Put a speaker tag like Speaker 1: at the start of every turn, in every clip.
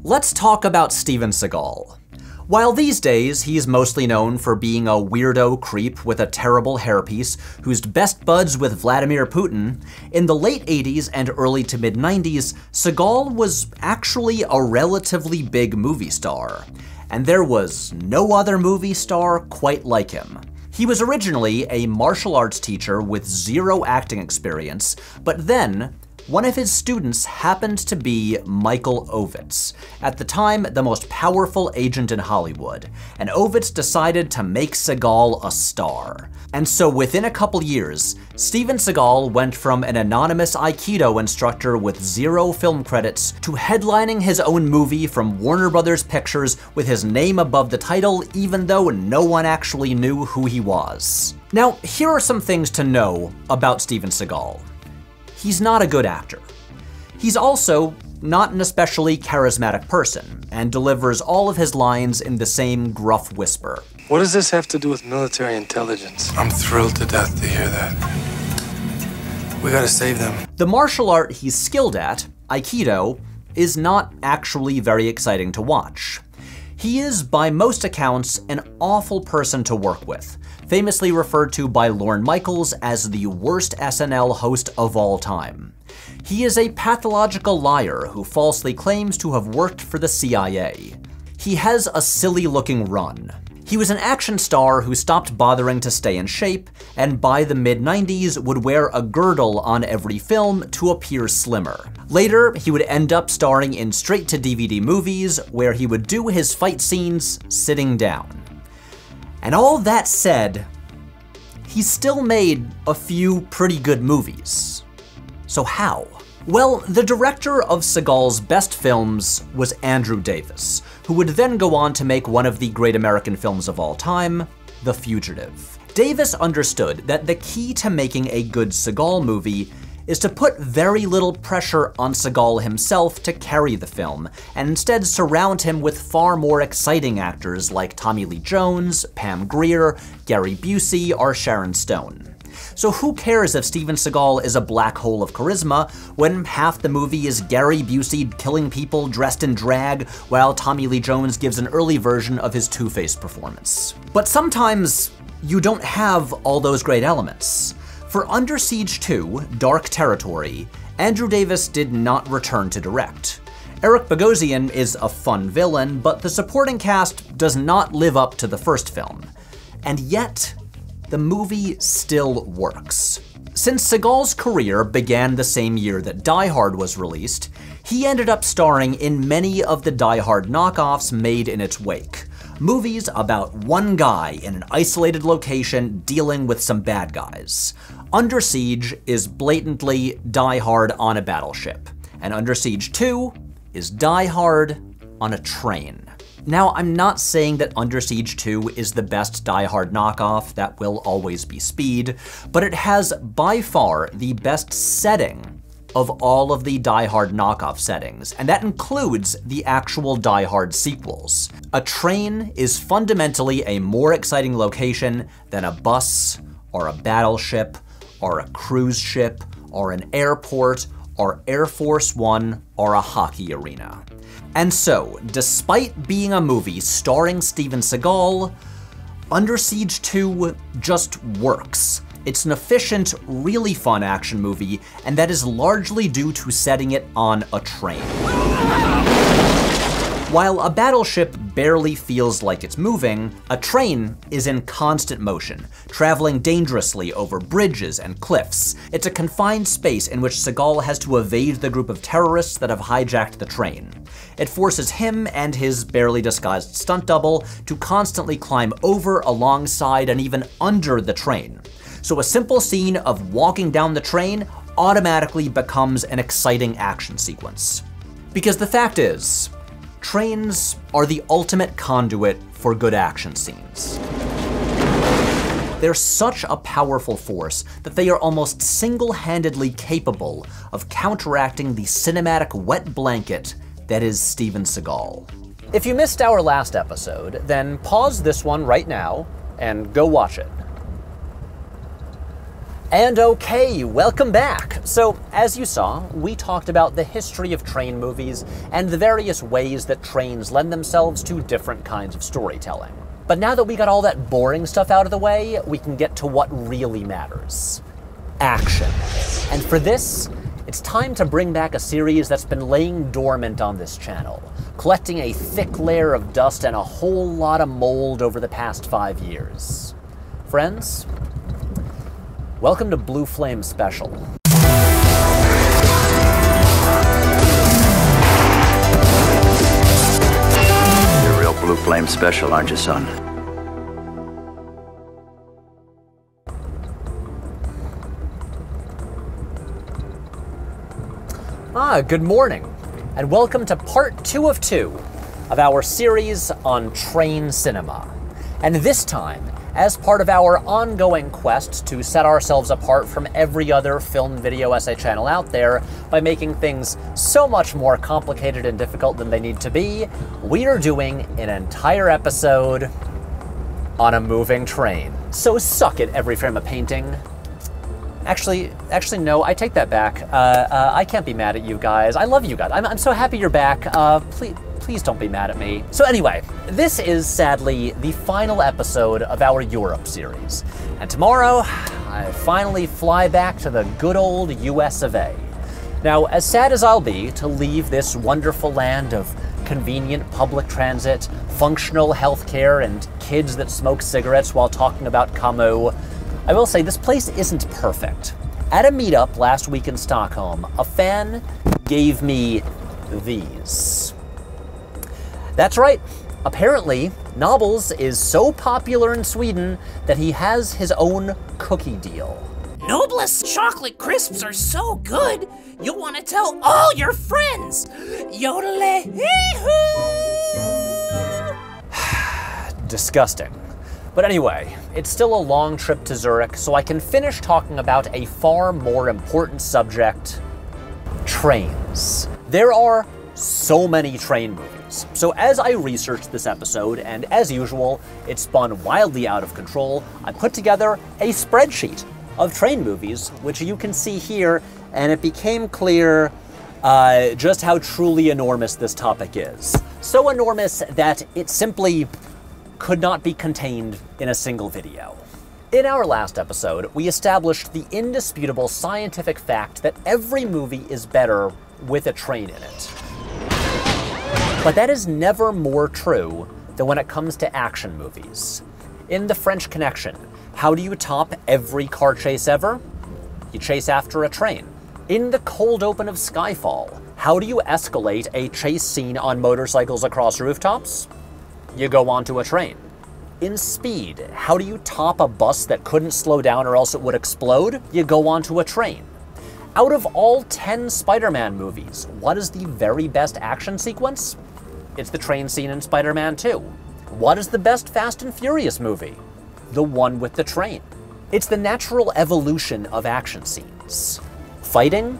Speaker 1: Let's talk about Steven Seagal. While these days he's mostly known for being a weirdo creep with a terrible hairpiece who's best buds with Vladimir Putin, in the late 80s and early to mid 90s, Seagal was actually a relatively big movie star. And there was no other movie star quite like him. He was originally a martial arts teacher with zero acting experience, but then one of his students happened to be Michael Ovitz, at the time the most powerful agent in Hollywood, and Ovitz decided to make Seagal a star. And so within a couple years, Steven Seagal went from an anonymous Aikido instructor with zero film credits to headlining his own movie from Warner Brothers Pictures with his name above the title, even though no one actually knew who he was. Now, here are some things to know about Steven Seagal. He's not a good actor. He's also not an especially charismatic person, and delivers all of his lines in the same gruff whisper.
Speaker 2: What does this have to do with military intelligence?
Speaker 3: I'm thrilled to death to hear that. We gotta save them.
Speaker 1: The martial art he's skilled at, Aikido, is not actually very exciting to watch. He is, by most accounts, an awful person to work with, famously referred to by Lorne Michaels as the worst SNL host of all time. He is a pathological liar who falsely claims to have worked for the CIA. He has a silly-looking run. He was an action star who stopped bothering to stay in shape, and by the mid-90s would wear a girdle on every film to appear slimmer. Later, he would end up starring in straight-to-DVD movies, where he would do his fight scenes sitting down. And all that said, he still made a few pretty good movies. So how? Well, the director of Seagal's best films was Andrew Davis, who would then go on to make one of the great American films of all time, The Fugitive. Davis understood that the key to making a good Seagal movie is to put very little pressure on Seagal himself to carry the film, and instead surround him with far more exciting actors like Tommy Lee Jones, Pam Grier, Gary Busey, or Sharon Stone. So who cares if Steven Seagal is a black hole of charisma when half the movie is Gary Busey killing people dressed in drag while Tommy Lee Jones gives an early version of his Two-Face performance? But sometimes you don't have all those great elements. For Under Siege 2, Dark Territory, Andrew Davis did not return to direct. Eric Bogosian is a fun villain, but the supporting cast does not live up to the first film. And yet, the movie still works. Since Seagal's career began the same year that Die Hard was released, he ended up starring in many of the Die Hard knockoffs made in its wake. Movies about one guy in an isolated location dealing with some bad guys. Under Siege is blatantly Die Hard on a battleship, and Under Siege 2 is Die Hard on a train. Now, I'm not saying that Under Siege 2 is the best Die Hard knockoff, that will always be Speed, but it has by far the best setting of all of the Die Hard knockoff settings, and that includes the actual Die Hard sequels. A train is fundamentally a more exciting location than a bus, or a battleship, or a cruise ship, or an airport, or Air Force One, or a hockey arena. And so, despite being a movie starring Steven Seagal, Under Siege 2 just works. It's an efficient, really fun action movie, and that is largely due to setting it on a train. While a battleship barely feels like it's moving, a train is in constant motion, traveling dangerously over bridges and cliffs. It's a confined space in which Seagal has to evade the group of terrorists that have hijacked the train. It forces him and his barely disguised stunt double to constantly climb over, alongside, and even under the train. So a simple scene of walking down the train automatically becomes an exciting action sequence. Because the fact is, trains are the ultimate conduit for good action scenes. They're such a powerful force that they are almost single-handedly capable of counteracting the cinematic wet blanket that is Steven Seagal. If you missed our last episode, then pause this one right now and go watch it. And okay, welcome back. So, as you saw, we talked about the history of train movies and the various ways that trains lend themselves to different kinds of storytelling. But now that we got all that boring stuff out of the way, we can get to what really matters. Action. And for this, it's time to bring back a series that's been laying dormant on this channel, collecting a thick layer of dust and a whole lot of mold over the past 5 years. Friends, welcome to Blue Flame Special.
Speaker 4: You're a real Blue Flame Special, aren't you, son?
Speaker 1: Good morning, and welcome to part 2 of 2 of our series on train cinema. And this time, as part of our ongoing quest to set ourselves apart from every other film video essay channel out there by making things so much more complicated and difficult than they need to be, we are doing an entire episode on a moving train. So suck it, every frame of painting. Actually, no, I take that back. I can't be mad at you guys. I love you guys. I'm so happy you're back. Please don't be mad at me. So anyway, this is sadly the final episode of our Europe series. And tomorrow, I finally fly back to the good old US of A. Now, as sad as I'll be to leave this wonderful land of convenient public transit, functional healthcare, and kids that smoke cigarettes while talking about Camus, I will say this place isn't perfect. At a meetup last week in Stockholm, a fan gave me these. That's right. Apparently, Nobbles is so popular in Sweden that he has his own cookie deal.
Speaker 5: Nobles chocolate crisps are so good, you'll want to tell all your friends. Yodel-hee-hoo!
Speaker 1: Disgusting. But anyway, it's still a long trip to Zurich, so I can finish talking about a far more important subject: trains. There are so many train movies. So as I researched this episode, and as usual, it spun wildly out of control, I put together a spreadsheet of train movies, which you can see here, and it became clear just how truly enormous this topic is. So enormous that it simply could not be contained in a single video. In our last episode, we established the indisputable scientific fact that every movie is better with a train in it. But that is never more true than when it comes to action movies. In The French Connection, how do you top every car chase ever? You chase after a train. In the cold open of Skyfall, how do you escalate a chase scene on motorcycles across rooftops? You go onto a train. In Speed, how do you top a bus that couldn't slow down or else it would explode? You go onto a train. Out of all 10 Spider-Man movies, what is the very best action sequence? It's the train scene in Spider-Man 2. What is the best Fast and Furious movie? The one with the train. It's the natural evolution of action scenes. Fighting,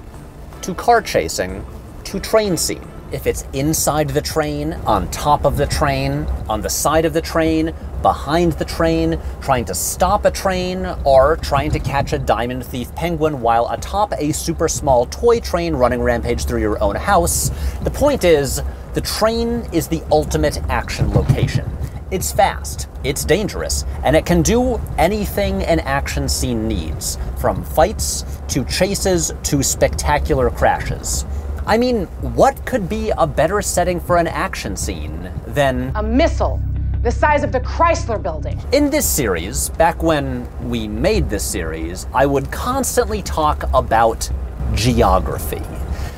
Speaker 1: to car chasing, to train scene. If it's inside the train, on top of the train, on the side of the train, behind the train, trying to stop a train, or trying to catch a diamond thief penguin while atop a super small toy train running rampage through your own house, the point is, the train is the ultimate action location. It's fast, it's dangerous, and it can do anything an action scene needs, from fights, to chases, to spectacular crashes. I mean, what could be a better setting for an action scene than
Speaker 6: a missile the size of the Chrysler Building?
Speaker 1: In this series, back when we made this series, I would constantly talk about geography.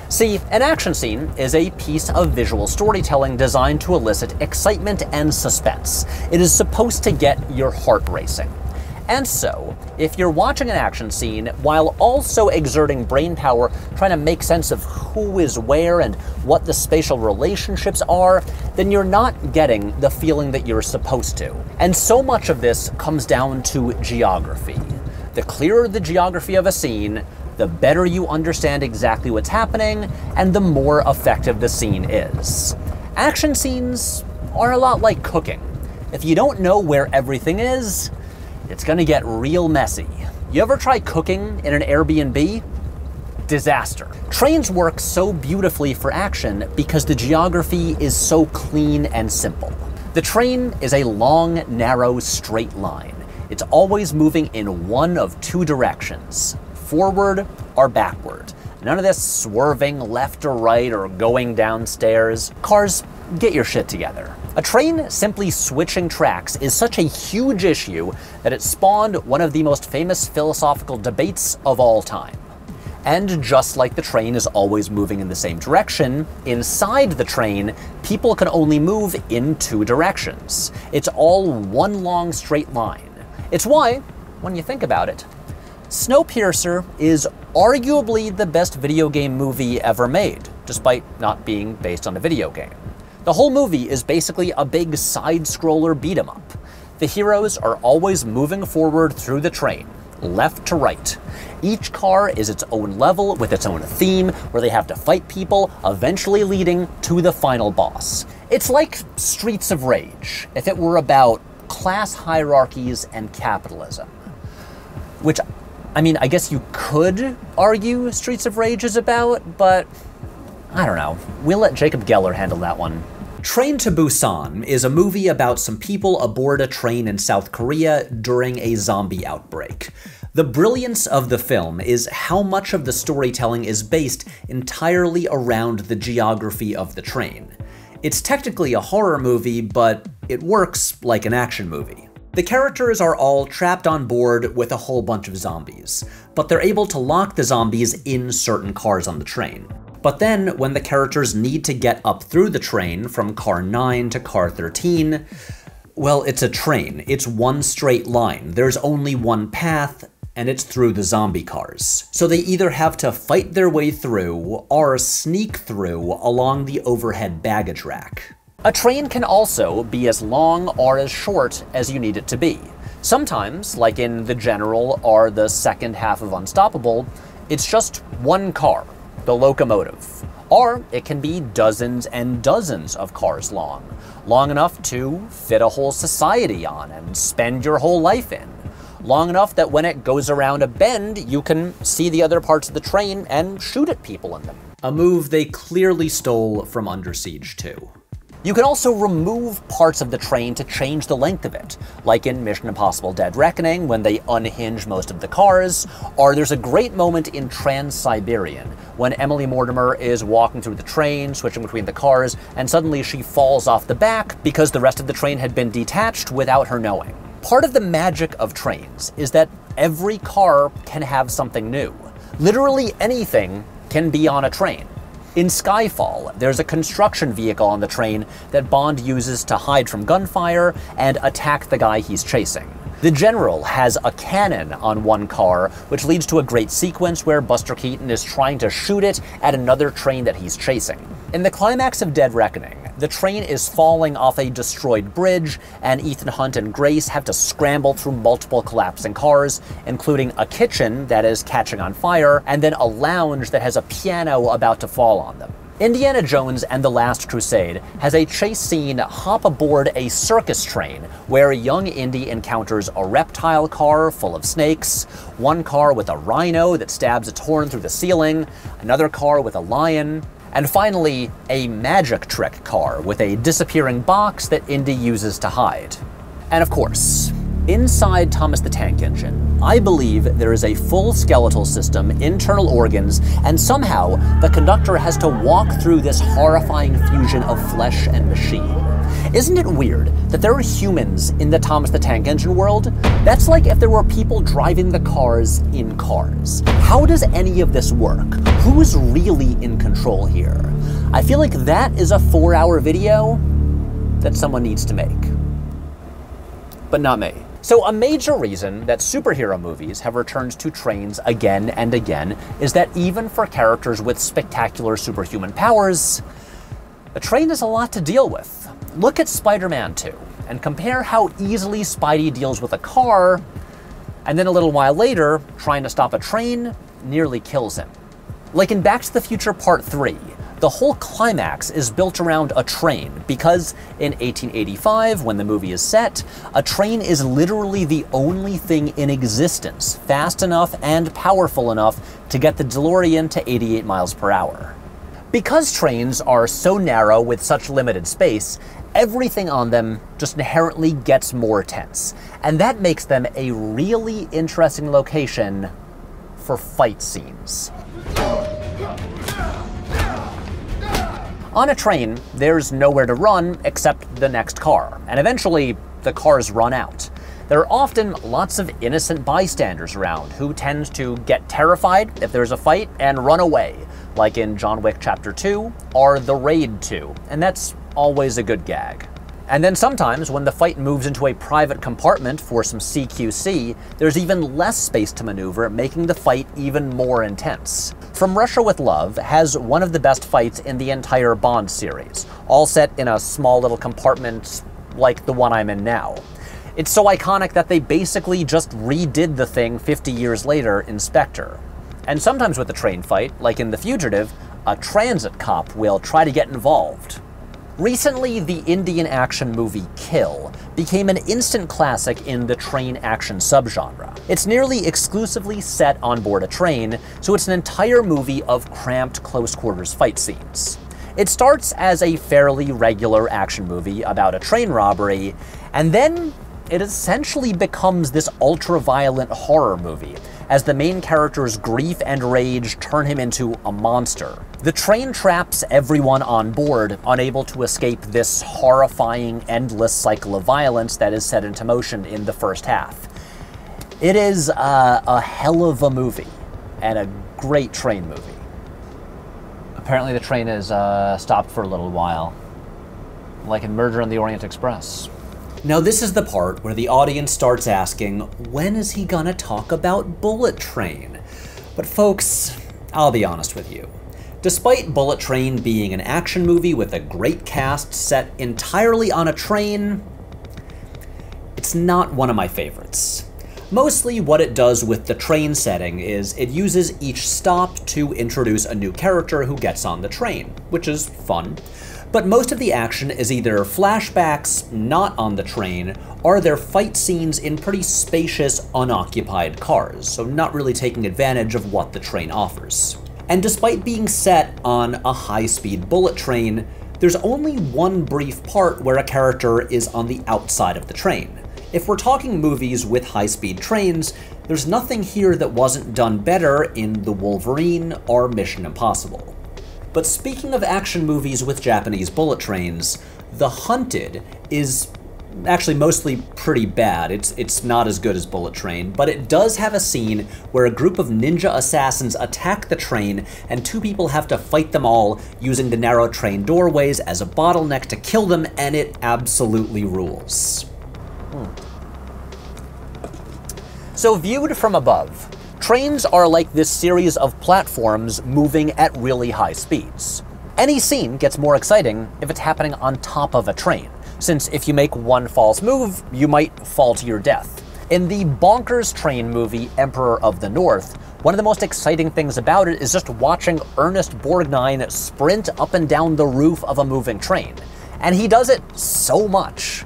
Speaker 1: See, an action scene is a piece of visual storytelling designed to elicit excitement and suspense. It is supposed to get your heart racing. And so, if you're watching an action scene while also exerting brainpower trying to make sense of who is where and what the spatial relationships are, then you're not getting the feeling that you're supposed to. And so much of this comes down to geography. The clearer the geography of a scene, the better you understand exactly what's happening, and the more effective the scene is. Action scenes are a lot like cooking. If you don't know where everything is, it's gonna get real messy. You ever try cooking in an Airbnb? Disaster. Trains work so beautifully for action because the geography is so clean and simple. The train is a long, narrow, straight line. It's always moving in one of two directions, forward or backward. None of this swerving left or right or going downstairs. Cars, get your shit together. A train simply switching tracks is such a huge issue that it spawned one of the most famous philosophical debates of all time. And just like the train is always moving in the same direction, inside the train, people can only move in two directions. It's all one long straight line. It's why, when you think about it, Snowpiercer is arguably the best video game movie ever made, despite not being based on a video game. The whole movie is basically a big side-scroller beat-em-up. The heroes are always moving forward through the train, left to right. Each car is its own level with its own theme, where they have to fight people, eventually leading to the final boss. It's like Streets of Rage, if it were about class hierarchies and capitalism. Which, I mean, I guess you could argue Streets of Rage is about, but I don't know. We'll let Jacob Geller handle that one. Train to Busan is a movie about some people aboard a train in South Korea during a zombie outbreak. The brilliance of the film is how much of the storytelling is based entirely around the geography of the train. It's technically a horror movie, but it works like an action movie. The characters are all trapped on board with a whole bunch of zombies, but they're able to lock the zombies in certain cars on the train. But then, when the characters need to get up through the train from car 9 to car 13, well, it's a train. It's one straight line. There's only one path, and it's through the zombie cars. So they either have to fight their way through or sneak through along the overhead baggage rack. A train can also be as long or as short as you need it to be. Sometimes, like in The General or the second half of Unstoppable, it's just one car, the locomotive. Or it can be dozens and dozens of cars long enough to fit a whole society on and spend your whole life in. Long enough that when it goes around a bend, you can see the other parts of the train and shoot at people in them. A move they clearly stole from Under Siege 2. You can also remove parts of the train to change the length of it, like in Mission Impossible Dead Reckoning when they unhinge most of the cars, or there's a great moment in Trans-Siberian when Emily Mortimer is walking through the train, switching between the cars, and suddenly she falls off the back because the rest of the train had been detached without her knowing. Part of the magic of trains is that every car can have something new. Literally anything can be on a train. In Skyfall, there's a construction vehicle on the train that Bond uses to hide from gunfire and attack the guy he's chasing. The General has a cannon on one car, which leads to a great sequence where Buster Keaton is trying to shoot it at another train that he's chasing. In the climax of Dead Reckoning, the train is falling off a destroyed bridge, and Ethan Hunt and Grace have to scramble through multiple collapsing cars, including a kitchen that is catching on fire, and then a lounge that has a piano about to fall on them. Indiana Jones and the Last Crusade has a chase scene hop aboard a circus train where young Indy encounters a reptile car full of snakes, one car with a rhino that stabs its horn through the ceiling, another car with a lion, and finally, a magic trick car with a disappearing box that Indy uses to hide. And of course, inside Thomas the Tank Engine, I believe there is a full skeletal system, internal organs, and somehow the conductor has to walk through this horrifying fusion of flesh and machine. Isn't it weird that there are humans in the Thomas the Tank Engine world? That's like if there were people driving the cars in cars. How does any of this work? Who's really in control here? I feel like that is a 4-hour video that someone needs to make. But not me. So a major reason that superhero movies have returned to trains again and again is that even for characters with spectacular superhuman powers, a train is a lot to deal with. Look at Spider-Man 2 and compare how easily Spidey deals with a car, and then a little while later, trying to stop a train nearly kills him. Like in Back to the Future Part 3, The whole climax is built around a train, because in 1885, when the movie is set, a train is literally the only thing in existence fast enough and powerful enough to get the DeLorean to 88 miles per hour. Because trains are so narrow with such limited space, everything on them just inherently gets more tense, and that makes them a really interesting location for fight scenes. On a train, there's nowhere to run except the next car, and eventually the cars run out. There are often lots of innocent bystanders around who tend to get terrified if there's a fight and run away, like in John Wick Chapter 2 or The Raid 2, and that's always a good gag. And then sometimes, when the fight moves into a private compartment for some CQC, there's even less space to maneuver, making the fight even more intense. From Russia with Love has one of the best fights in the entire Bond series, all set in a small little compartment like the one I'm in now. It's so iconic that they basically just redid the thing 50 years later in Spectre. And sometimes with the train fight, like in The Fugitive, a transit cop will try to get involved. Recently, the Indian action movie Kill became an instant classic in the train action subgenre. It's nearly exclusively set on board a train, so it's an entire movie of cramped close-quarters fight scenes. It starts as a fairly regular action movie about a train robbery, and then it essentially becomes this ultra-violent horror movie, as the main character's grief and rage turn him into a monster. The train traps everyone on board, unable to escape this horrifying, endless cycle of violence that is set into motion in the first half. It is a hell of a movie, and a great train movie. Apparently the train is stopped for a little while, like in Murder on the Orient Express. Now this is the part where the audience starts asking, when is he gonna talk about Bullet Train? But folks, I'll be honest with you. Despite Bullet Train being an action movie with a great cast set entirely on a train, it's not one of my favorites. Mostly what it does with the train setting is it uses each stop to introduce a new character who gets on the train, which is fun. But most of the action is either flashbacks not on the train, or they're fight scenes in pretty spacious, unoccupied cars, so not really taking advantage of what the train offers. And despite being set on a high-speed bullet train, there's only one brief part where a character is on the outside of the train. If we're talking movies with high-speed trains, there's nothing here that wasn't done better in The Wolverine or Mission Impossible. But speaking of action movies with Japanese bullet trains, The Hunted is actually mostly pretty bad. It's not as good as Bullet Train, but it does have a scene where a group of ninja assassins attack the train and two people have to fight them all using the narrow train doorways as a bottleneck to kill them, and it absolutely rules. So viewed from above, trains are like this series of platforms moving at really high speeds. Any scene gets more exciting if it's happening on top of a train, since if you make one false move, you might fall to your death. In the bonkers train movie Emperor of the North, one of the most exciting things about it is just watching Ernest Borgnine sprint up and down the roof of a moving train. And he does it so much.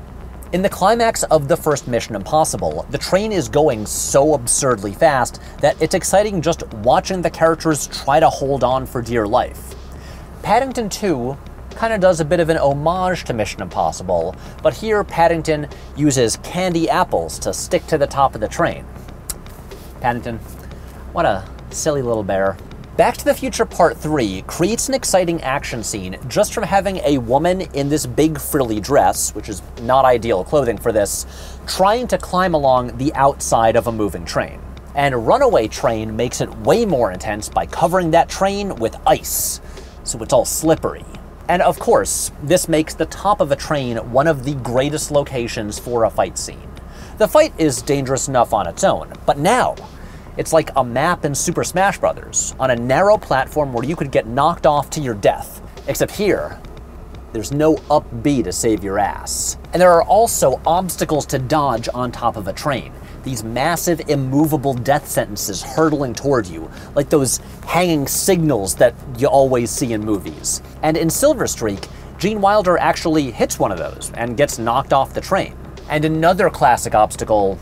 Speaker 1: In the climax of the first Mission Impossible, the train is going so absurdly fast that it's exciting just watching the characters try to hold on for dear life. Paddington 2 kind of does a bit of an homage to Mission Impossible, but here Paddington uses candy apples to stick to the top of the train. Paddington, what a silly little bear. Back to the Future Part 3 creates an exciting action scene just from having a woman in this big frilly dress, which is not ideal clothing for this, trying to climb along the outside of a moving train. And Runaway Train makes it way more intense by covering that train with ice, so it's all slippery. And of course, this makes the top of a train one of the greatest locations for a fight scene. The fight is dangerous enough on its own, but now, it's like a map in Super Smash Bros. On a narrow platform where you could get knocked off to your death. Except here, there's no up B to save your ass. And there are also obstacles to dodge on top of a train. these massive, immovable death sentences hurtling toward you, like those hanging signals that you always see in movies. And in Silver Streak, Gene Wilder actually hits one of those and gets knocked off the train. And another classic obstacle,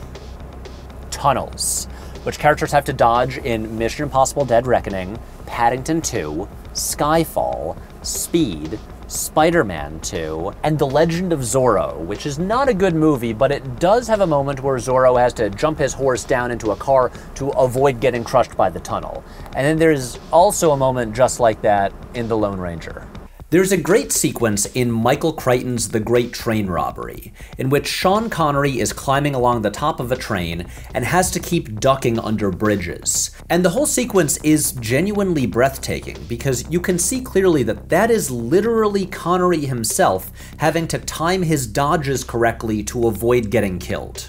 Speaker 1: tunnels, which characters have to dodge in Mission Impossible Dead Reckoning, Paddington 2, Skyfall, Speed, Spider-Man 2, and The Legend of Zorro, which is not a good movie, but it does have a moment where Zorro has to jump his horse down into a car to avoid getting crushed by the tunnel. And then there's also a moment just like that in The Lone Ranger. There's a great sequence in Michael Crichton's The Great Train Robbery, in which Sean Connery is climbing along the top of a train and has to keep ducking under bridges. And the whole sequence is genuinely breathtaking, because you can see clearly that that is literally Connery himself having to time his dodges correctly to avoid getting killed.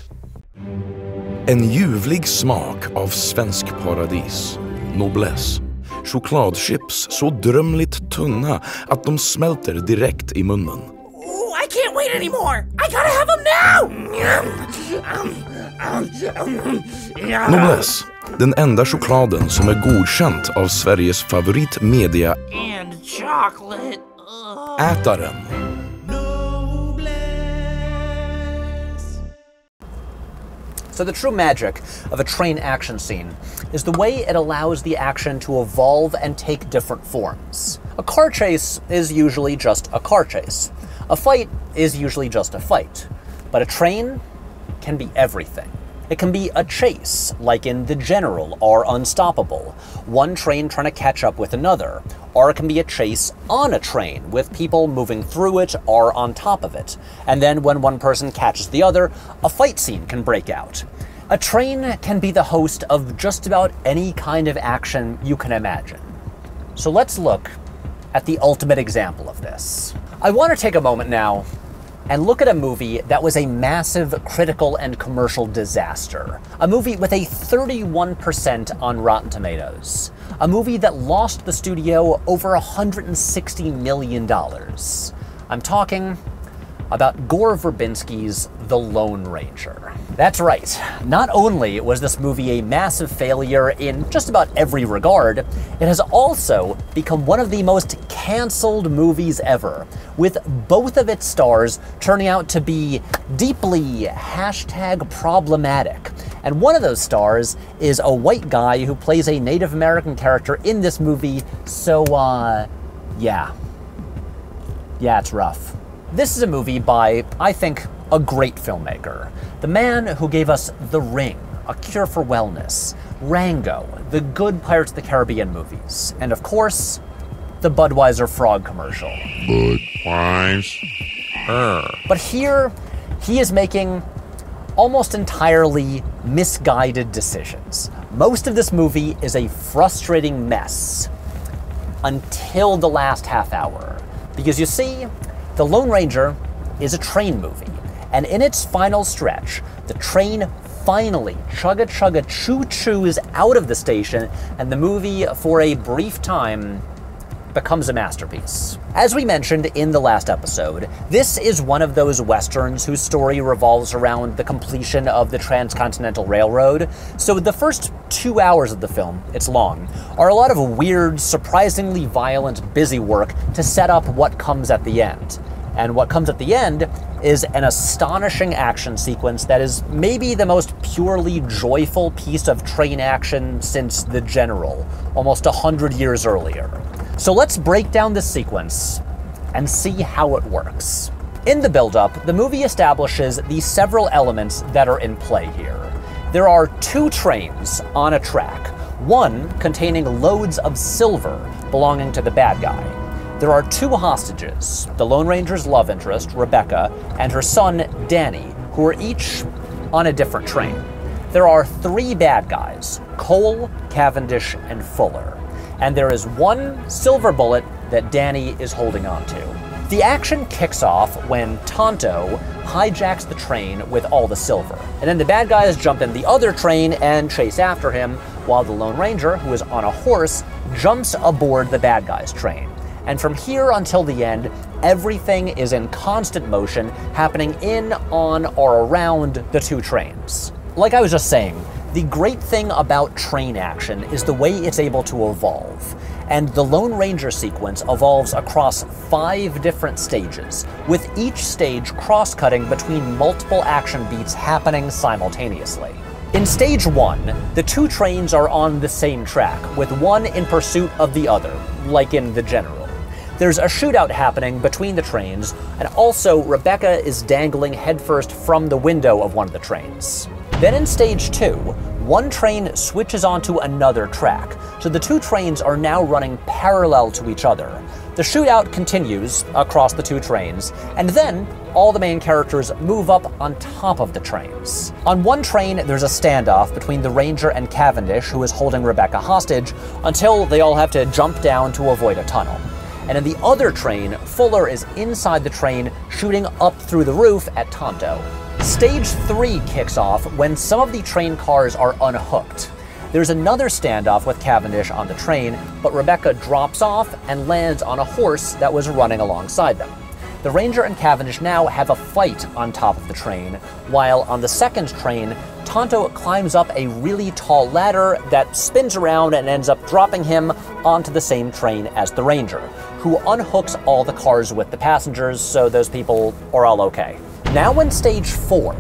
Speaker 7: En ljuvlig smak av svensk paradis, noblesse. Chokladchips så drömligt tunna att de smälter direkt I munnen.
Speaker 5: Ooh, I can't wait anymore! I gotta have them now!
Speaker 7: Noblesse, den enda chokladen som godkänt av Sveriges favoritmedia
Speaker 5: And chocolate.
Speaker 7: ätaren.
Speaker 1: So the true magic of a train action scene is the way it allows the action to evolve and take different forms. A car chase is usually just a car chase. A fight is usually just a fight. But a train can be everything. It can be a chase, like in The General or Unstoppable, one train trying to catch up with another. Or it can be a chase on a train, with people moving through it or on top of it. And then when one person catches the other, a fight scene can break out. A train can be the host of just about any kind of action you can imagine. So let's look at the ultimate example of this. I want to take a moment now and look at a movie that was a massive critical and commercial disaster. A movie with a 31% on Rotten Tomatoes. A movie that lost the studio over $160 million. I'm talking about Gore Verbinski's The Lone Ranger. That's right. Not only was this movie a massive failure in just about every regard, it has also become one of the most canceled movies ever, with both of its stars turning out to be deeply #problematic. And one of those stars is a white guy who plays a Native American character in this movie, so yeah, it's rough. This is a movie by, I think, a great filmmaker. The man who gave us The Ring, A Cure for Wellness, Rango, the good Pirates of the Caribbean movies, and of course, the Budweiser frog commercial. Budweiser. But here, he is making almost entirely misguided decisions. Most of this movie is a frustrating mess until the last half hour. Because you see, The Lone Ranger is a train movie, and in its final stretch, the train finally chugga-chugga-choo-choos out of the station, and the movie, for a brief time, becomes a masterpiece. As we mentioned in the last episode, this is one of those westerns whose story revolves around the completion of the Transcontinental Railroad, so the first 2 hours of the film, it's long, are a lot of weird, surprisingly violent busy work to set up what comes at the end. And what comes at the end is an astonishing action sequence that is maybe the most purely joyful piece of train action since The General, almost 100 years earlier. So let's break down this sequence and see how it works. In the build-up, the movie establishes the several elements that are in play here. There are 2 trains on a track, one containing loads of silver belonging to the bad guy. There are 2 hostages, the Lone Ranger's love interest, Rebecca, and her son, Danny, who are each on a different train. There are 3 bad guys, Cole, Cavendish, and Fuller. And there is 1 silver bullet that Danny is holding on to. The action kicks off when Tonto hijacks the train with all the silver. And then the bad guys jump in the other train and chase after him, while the Lone Ranger, who is on a horse, jumps aboard the bad guy's train. And from here until the end, everything is in constant motion, happening in, on, or around the 2 trains. Like I was just saying, the great thing about train action is the way it's able to evolve. And the Lone Ranger sequence evolves across 5 different stages, with each stage cross-cutting between multiple action beats happening simultaneously. In stage 1, the 2 trains are on the same track, with one in pursuit of the other, like in The General. There's a shootout happening between the trains, and also Rebecca is dangling headfirst from the window of one of the trains. Then in stage 2, one train switches onto another track, so the 2 trains are now running parallel to each other. The shootout continues across the 2 trains, and then all the main characters move up on top of the trains. On one train, there's a standoff between the Ranger and Cavendish, who is holding Rebecca hostage, until they all have to jump down to avoid a tunnel. And in the other train, Fuller is inside the train, shooting up through the roof at Tonto. Stage 3 kicks off when some of the train cars are unhooked. There's another standoff with Cavendish on the train, but Rebecca drops off and lands on a horse that was running alongside them. The Ranger and Cavendish now have a fight on top of the train, while on the second train, Tonto climbs up a really tall ladder that spins around and ends up dropping him onto the same train as the Ranger, who unhooks all the cars with the passengers, so those people are all okay. Now in stage 4,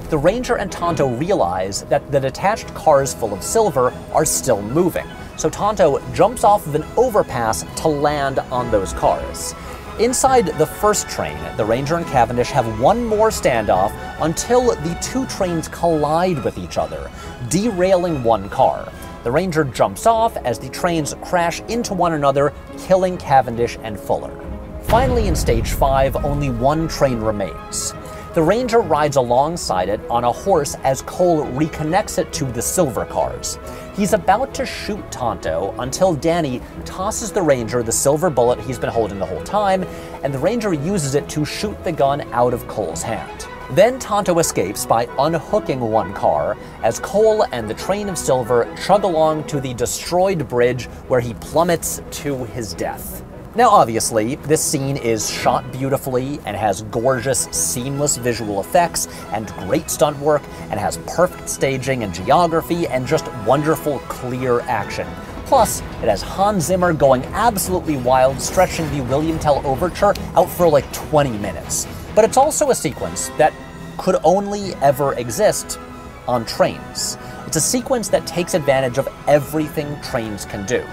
Speaker 1: the Ranger and Tonto realize that the detached cars full of silver are still moving, so Tonto jumps off of an overpass to land on those cars. Inside the first train, the Ranger and Cavendish have one more standoff until the 2 trains collide with each other, derailing one car. The Ranger jumps off as the trains crash into one another, killing Cavendish and Fuller. Finally, in stage 5, only one train remains. The Ranger rides alongside it on a horse as Cole reconnects it to the silver cars. He's about to shoot Tonto until Danny tosses the Ranger the silver bullet he's been holding the whole time, and the Ranger uses it to shoot the gun out of Cole's hand. Then Tonto escapes by unhooking one car as Cole and the train of silver chug along to the destroyed bridge where he plummets to his death. Now obviously, this scene is shot beautifully and has gorgeous, seamless visual effects and great stunt work and has perfect staging and geography and just wonderful, clear action. Plus, it has Hans Zimmer going absolutely wild, stretching the William Tell Overture out for like 20 minutes. But it's also a sequence that could only ever exist on trains. It's a sequence that takes advantage of everything trains can do.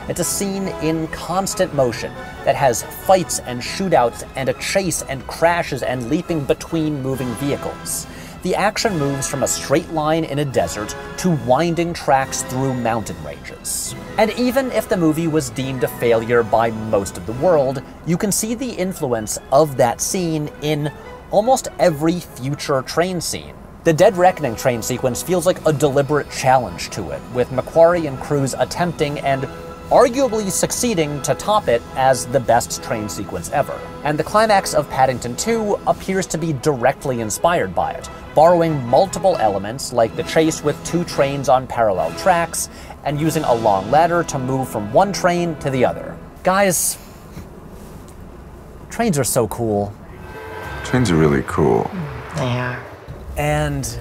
Speaker 1: It's a scene in constant motion that has fights and shootouts and a chase and crashes and leaping between moving vehicles. The action moves from a straight line in a desert to winding tracks through mountain ranges. And even if the movie was deemed a failure by most of the world, you can see the influence of that scene in almost every future train scene. The Dead Reckoning train sequence feels like a deliberate challenge to it, with McQuarrie and Cruise attempting and arguably succeeding to top it as the best train sequence ever. And the climax of Paddington 2 appears to be directly inspired by it, borrowing multiple elements like the chase with 2 trains on parallel tracks, and using a long ladder to move from one train to the other. Guys, trains are so cool.
Speaker 8: Trains are really cool.
Speaker 6: They are.
Speaker 1: And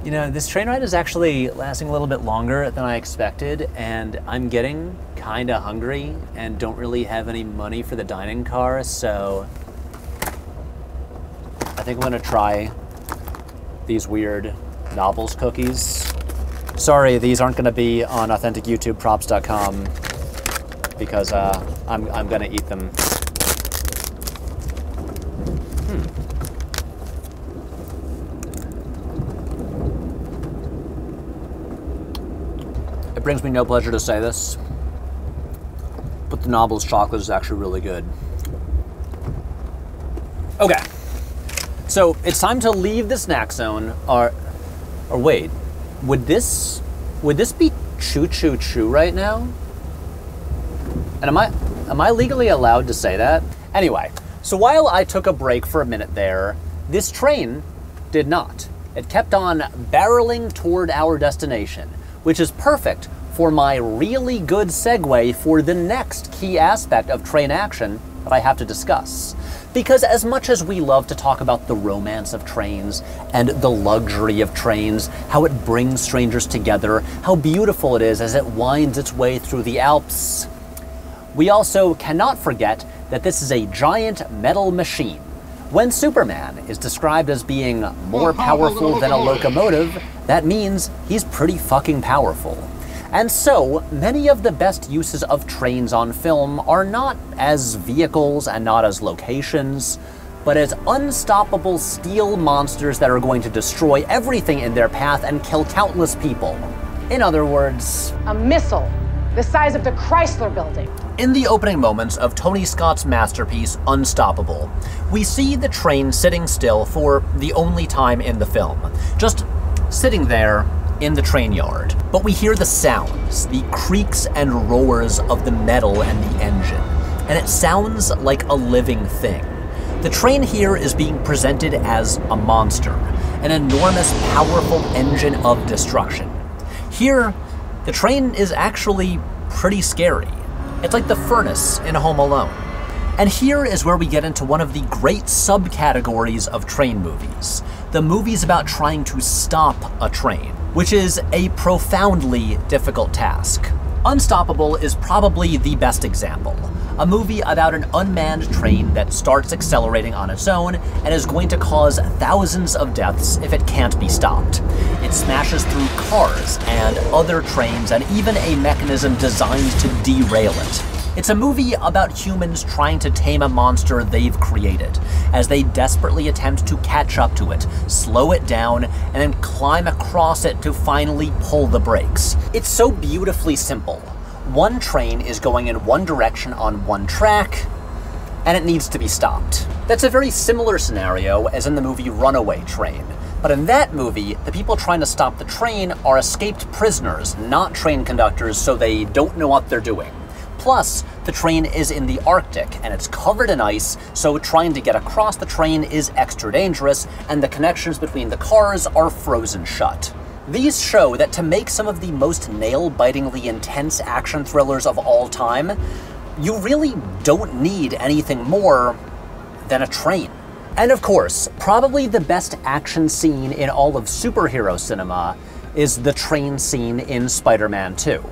Speaker 1: you know, this train ride is actually lasting a little bit longer than I expected, and I'm getting kinda hungry and don't really have any money for the dining car, so I think I'm gonna try these weird Novels cookies. Sorry, these aren't gonna be on AuthenticYouTubeProps.com because I'm gonna eat them. It brings me no pleasure to say this, but the Nobles chocolate is actually really good. Okay, so it's time to leave the snack zone, or wait, would this be Choo Choo Choo right now? And am I legally allowed to say that? Anyway, so while I took a break for a minute there, this train did not. It kept on barreling toward our destination, which is perfect for my really good segue for the next key aspect of train action that I have to discuss. Because as much as we love to talk about the romance of trains and the luxury of trains, how it brings strangers together, how beautiful it is as it winds its way through the Alps, we also cannot forget that this is a giant metal machine. When Superman is described as being more powerful than a locomotive, that means he's pretty fucking powerful. And so, many of the best uses of trains on film are not as vehicles and not as locations, but as unstoppable steel monsters that are going to destroy everything in their path and kill countless people. In other words,
Speaker 6: a missile the size of the Chrysler Building.
Speaker 1: In the opening moments of Tony Scott's masterpiece, Unstoppable, we see the train sitting still for the only time in the film, just sitting there in the train yard. But we hear the sounds, the creaks and roars of the metal and the engine, and it sounds like a living thing. The train here is being presented as a monster, an enormous, powerful engine of destruction. Here, the train is actually pretty scary. It's like the furnace in Home Alone. And here is where we get into one of the great subcategories of train movies, the movies about trying to stop a train, which is a profoundly difficult task. Unstoppable is probably the best example. A movie about an unmanned train that starts accelerating on its own and is going to cause thousands of deaths if it can't be stopped. It smashes through cars and other trains and even a mechanism designed to derail it. It's a movie about humans trying to tame a monster they've created, as they desperately attempt to catch up to it, slow it down, and then climb across it to finally pull the brakes. It's so beautifully simple. One train is going in one direction on one track, and it needs to be stopped. That's a very similar scenario as in the movie Runaway Train. But in that movie, the people trying to stop the train are escaped prisoners, not train conductors, so they don't know what they're doing. Plus, the train is in the Arctic, and it's covered in ice, so trying to get across the train is extra dangerous, and the connections between the cars are frozen shut. These show that to make some of the most nail-bitingly intense action thrillers of all time, you really don't need anything more than a train. And of course, probably the best action scene in all of superhero cinema is the train scene in Spider-Man 2.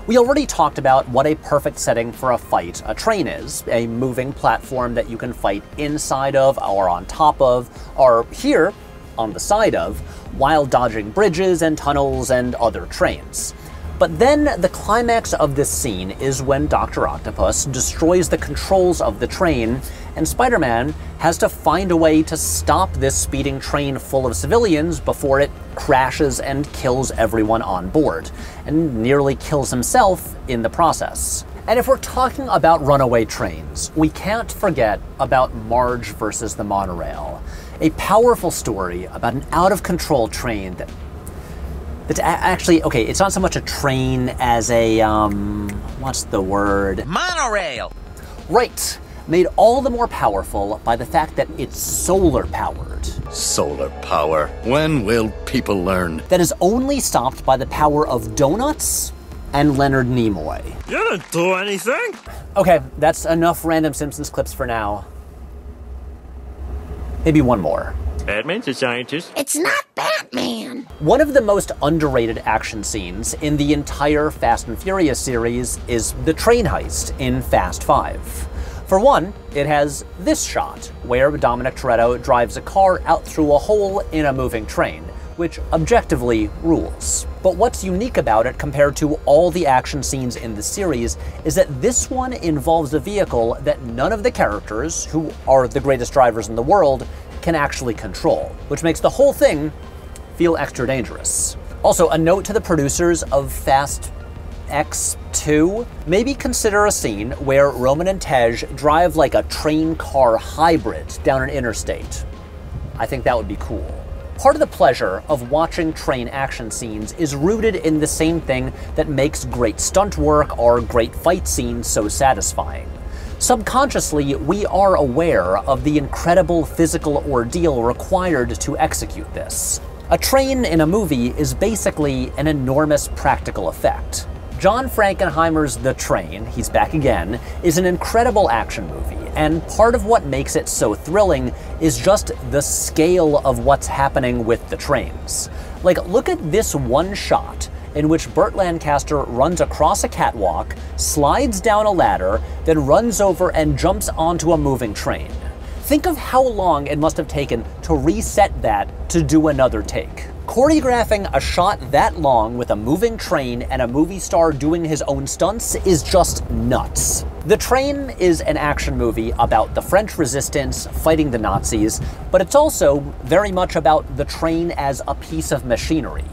Speaker 1: We already talked about what a perfect setting for a fight a train is, a moving platform that you can fight inside of or on top of, or here, on the side of, while dodging bridges and tunnels and other trains. But then the climax of this scene is when Dr. Octopus destroys the controls of the train, and Spider-Man has to find a way to stop this speeding train full of civilians before it crashes and kills everyone on board, and nearly kills himself in the process. And if we're talking about runaway trains, we can't forget about Marge versus the Monorail, a powerful story about an out-of-control train that's actually, okay, it's not so much a train as a, what's the word?
Speaker 5: Monorail!
Speaker 1: Right. Made all the more powerful by the fact that it's solar-powered.
Speaker 9: Solar power. When will people learn?
Speaker 1: That is only stopped by the power of donuts and Leonard Nimoy.
Speaker 10: You didn't do anything!
Speaker 1: Okay, that's enough random Simpsons clips for now. Maybe one more.
Speaker 10: Batman's a scientist.
Speaker 5: It's not Batman!
Speaker 1: One of the most underrated action scenes in the entire Fast and Furious series is the train heist in Fast 5. For one, it has this shot, where Dominic Toretto drives a car out through a hole in a moving train, which objectively rules. But what's unique about it compared to all the action scenes in the series is that this one involves a vehicle that none of the characters, who are the greatest drivers in the world, can actually control, which makes the whole thing feel extra dangerous. Also, a note to the producers of Fast X2, maybe consider a scene where Roman and Tej drive like a train-car hybrid down an interstate. I think that would be cool. Part of the pleasure of watching train action scenes is rooted in the same thing that makes great stunt work or great fight scenes so satisfying. Subconsciously, we are aware of the incredible physical ordeal required to execute this. A train in a movie is basically an enormous practical effect. John Frankenheimer's The Train, he's back again, is an incredible action movie, and part of what makes it so thrilling is just the scale of what's happening with the trains. Like, look at this one shot in which Burt Lancaster runs across a catwalk, slides down a ladder, then runs over and jumps onto a moving train. Think of how long it must have taken to reset that to do another take. Choreographing a shot that long with a moving train and a movie star doing his own stunts is just nuts. The Train is an action movie about the French resistance fighting the Nazis, but it's also very much about the train as a piece of machinery.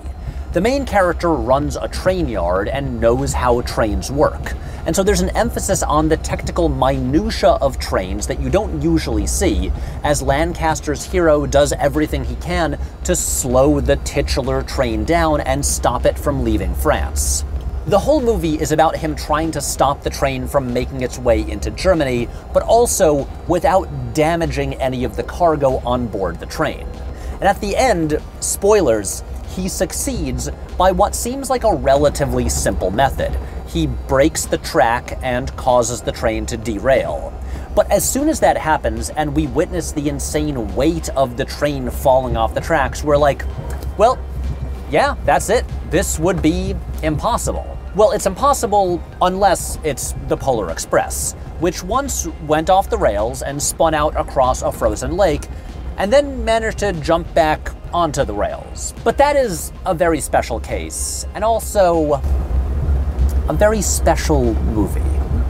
Speaker 1: The main character runs a train yard and knows how trains work. And so there's an emphasis on the technical minutia of trains that you don't usually see, as Lancaster's hero does everything he can to slow the titular train down and stop it from leaving France. The whole movie is about him trying to stop the train from making its way into Germany, but also without damaging any of the cargo on board the train. And at the end, spoilers, he succeeds by what seems like a relatively simple method. He breaks the track and causes the train to derail. But as soon as that happens and we witness the insane weight of the train falling off the tracks, we're like, well, yeah, that's it. This would be impossible. Well, it's impossible unless it's the Polar Express, which once went off the rails and spun out across a frozen lake, and then managed to jump back onto the rails. But that is a very special case, and also a very special movie.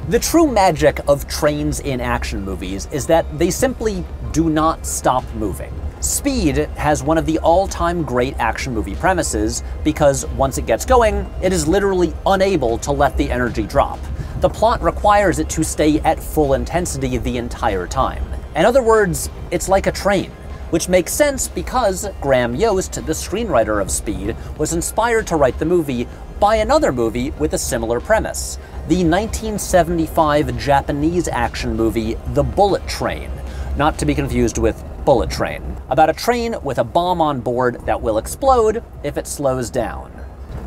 Speaker 1: The true magic of trains in action movies is that they simply do not stop moving. Speed has one of the all-time great action movie premises because once it gets going, it is literally unable to let the energy drop. The plot requires it to stay at full intensity the entire time. In other words, it's like a train, which makes sense because Graham Yost, the screenwriter of Speed, was inspired to write the movie by another movie with a similar premise, the 1975 Japanese action movie The Bullet Train, not to be confused with Bullet Train, about a train with a bomb on board that will explode if it slows down.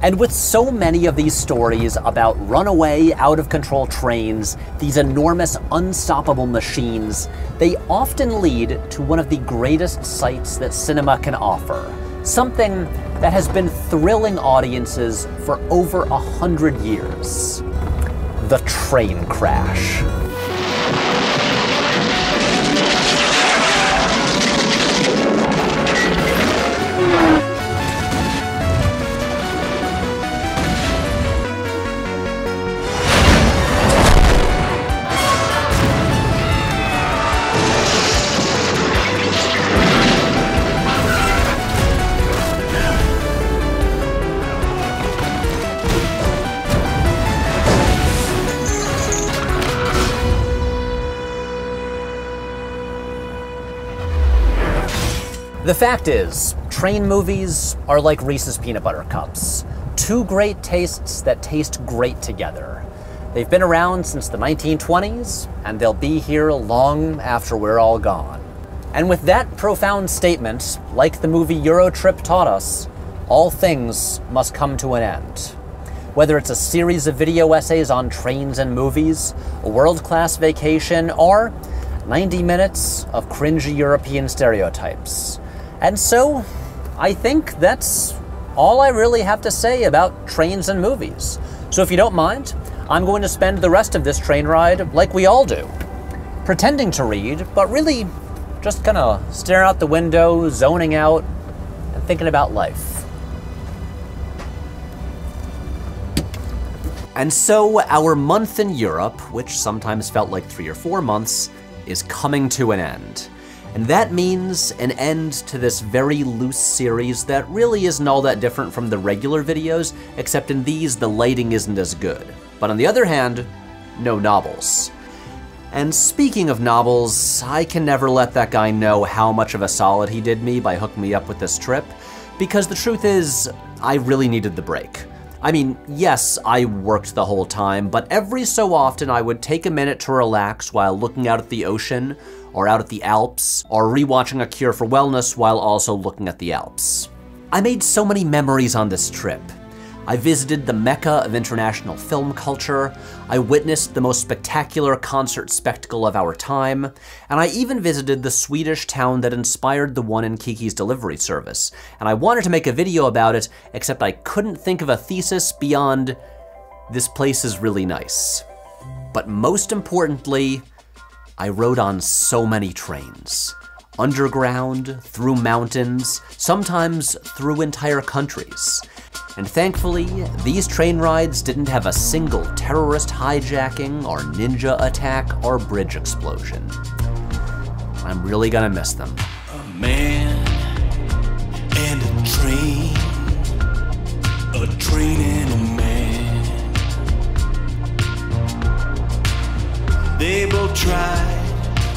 Speaker 1: And with so many of these stories about runaway, out-of-control trains, these enormous, unstoppable machines, they often lead to one of the greatest sights that cinema can offer. Something that has been thrilling audiences for over 100 years. The train crash. The fact is, train movies are like Reese's Peanut Butter Cups. Two great tastes that taste great together. They've been around since the 1920s, and they'll be here long after we're all gone. And with that profound statement, like the movie Eurotrip taught us, all things must come to an end. Whether it's a series of video essays on trains and movies, a world-class vacation, or 90 minutes of cringy European stereotypes. And so, I think that's all I really have to say about trains and movies. So if you don't mind, I'm going to spend the rest of this train ride like we all do. Pretending to read, but really just kind of staring out the window, zoning out, and thinking about life. And so our month in Europe, which sometimes felt like 3 or 4 months, is coming to an end. And that means an end to this very loose series that really isn't all that different from the regular videos, except in these the lighting isn't as good. But on the other hand, no novels. And speaking of novels, I can never let that guy know how much of a solid he did me by hooking me up with this trip, because the truth is, I really needed the break. I mean, yes, I worked the whole time, but every so often I would take a minute to relax while looking out at the ocean, or out at the Alps, or rewatching A Cure for Wellness while also looking at the Alps. I made so many memories on this trip. I visited the mecca of international film culture, I witnessed the most spectacular concert spectacle of our time, and I even visited the Swedish town that inspired the one in Kiki's Delivery Service. And I wanted to make a video about it, except I couldn't think of a thesis beyond, this place is really nice. But most importantly, I rode on so many trains. Underground, through mountains, sometimes through entire countries. And thankfully, these train rides didn't have a single terrorist hijacking or ninja attack or bridge explosion. I'm really gonna miss them.
Speaker 11: A man and a train and a man. They both tried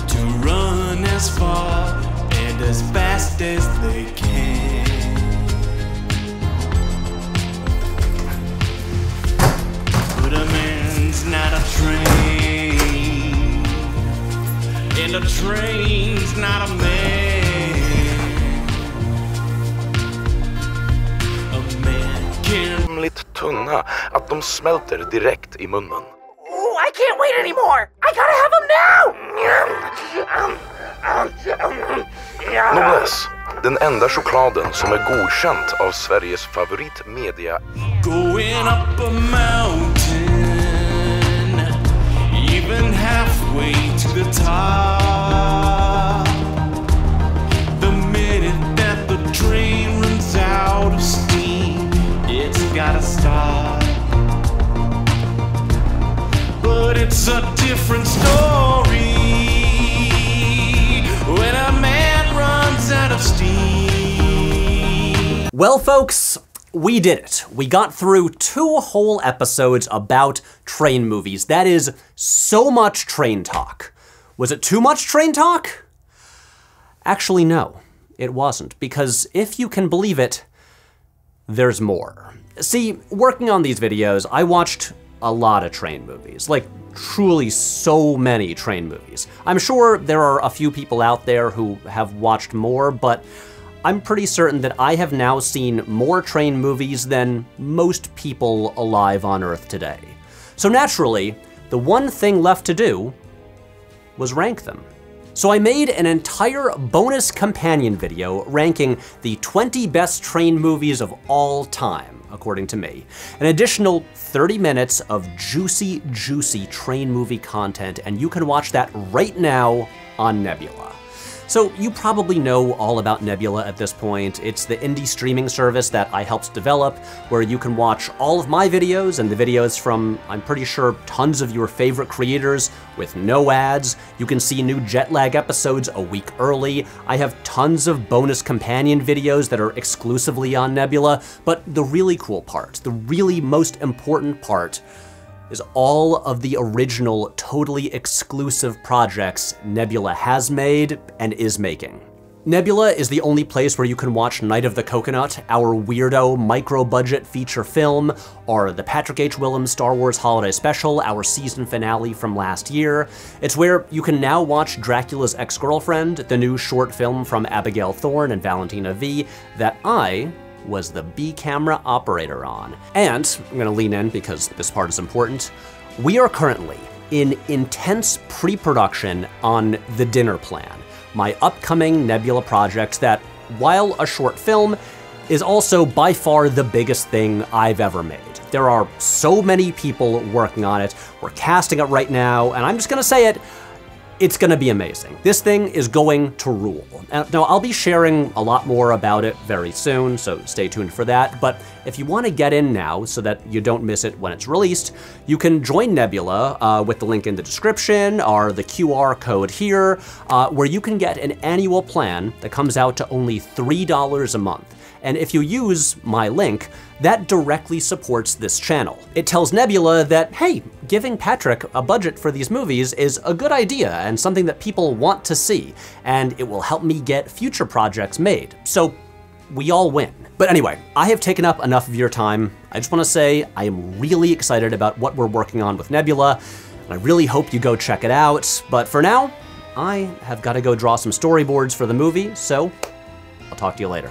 Speaker 11: to run as far and as fast as they can. But a man's not a train, and a train's not a man. A man can...
Speaker 7: Lite tunna, att de smälter direkt i munnen.
Speaker 5: Oh, I can't wait anymore! I gotta have them now!
Speaker 7: Noblesse, den enda chokladen som är godkänt av Sveriges favoritmedia.
Speaker 11: Going up a mountain, even halfway to the top. The minute that the train runs out of steam, it's gotta stop. But it's a different story when a man runs out of steam.
Speaker 1: Well, folks, we did it. We got through 2 whole episodes about train movies. That is so much train talk. Was it too much train talk? Actually, no, it wasn't, because if you can believe it, there's more. See, working on these videos, I watched a lot of train movies, like truly so many train movies. I'm sure there are a few people out there who have watched more, but I'm pretty certain that I have now seen more train movies than most people alive on Earth today. So naturally, the one thing left to do was rank them. So I made an entire bonus companion video ranking the 20 best train movies of all time, according to me. An additional 30 minutes of juicy, juicy train movie content, and you can watch that right now on Nebula. So you probably know all about Nebula at this point. It's the indie streaming service that I helped develop, where you can watch all of my videos and the videos from, I'm pretty sure, tons of your favorite creators with no ads. You can see new Jetlag episodes a week early. I have tons of bonus companion videos that are exclusively on Nebula, but the really cool part, the really most important part, is all of the original, totally exclusive projects Nebula has made and is making. Nebula is the only place where you can watch Night of the Coconut, our weirdo micro-budget feature film, or the Patrick H. Willems Star Wars Holiday Special, our season finale from last year. It's where you can now watch Dracula's Ex-Girlfriend, the new short film from Abigail Thorne and Valentina V, that I was the B camera operator on. And, I'm gonna lean in because this part is important, we are currently in intense pre-production on The Dinner Plan, my upcoming Nebula project that, while a short film, is also by far the biggest thing I've ever made. There are so many people working on it, we're casting it right now, and I'm just gonna say it, it's gonna be amazing. This thing is going to rule. Now, I'll be sharing a lot more about it very soon, so stay tuned for that. But if you wanna get in now so that you don't miss it when it's released, you can join Nebula with the link in the description or the QR code here, where you can get an annual plan that comes out to only $3 a month. And if you use my link, that directly supports this channel. It tells Nebula that, hey, giving Patrick a budget for these movies is a good idea and something that people want to see, and it will help me get future projects made. So we all win. But anyway, I have taken up enough of your time. I just want to say I am really excited about what we're working on with Nebula, and I really hope you go check it out. But for now, I have got to go draw some storyboards for the movie, so I'll talk to you later.